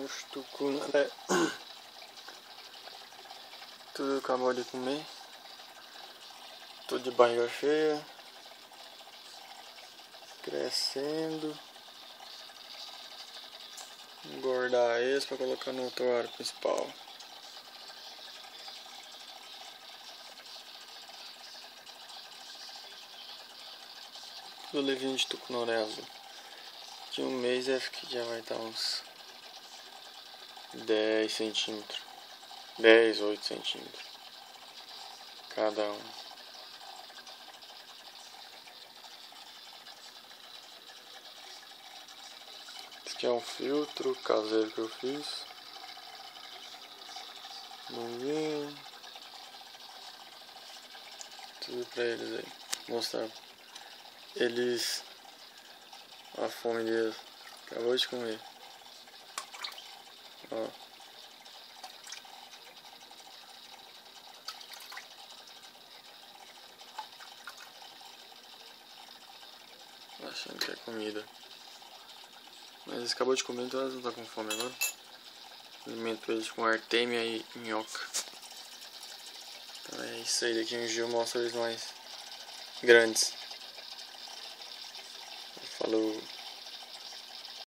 uns tucunaré. Tudo acabou de comer. Tô de barriga cheia. Crescendo. Engordar esse pra colocar no toalho principal. Tudo levinho de tucunaré azul. De um mês acho que já vai estar uns 10 centímetros. 10, 8 centímetros. Cada um. Esse aqui é um filtro caseiro que eu fiz. Novinho. Tudo pra eles aí. Mostrar. Eles. A fome deles. Acabou de comer. Ó. Achando que é comida. Mas eles acabou de comer, então elas não estão com fome agora. Alimento eles com artêmia e minhoca. Então é isso aí, daqui a uns dias eu mostro eles mais grandes. Falou.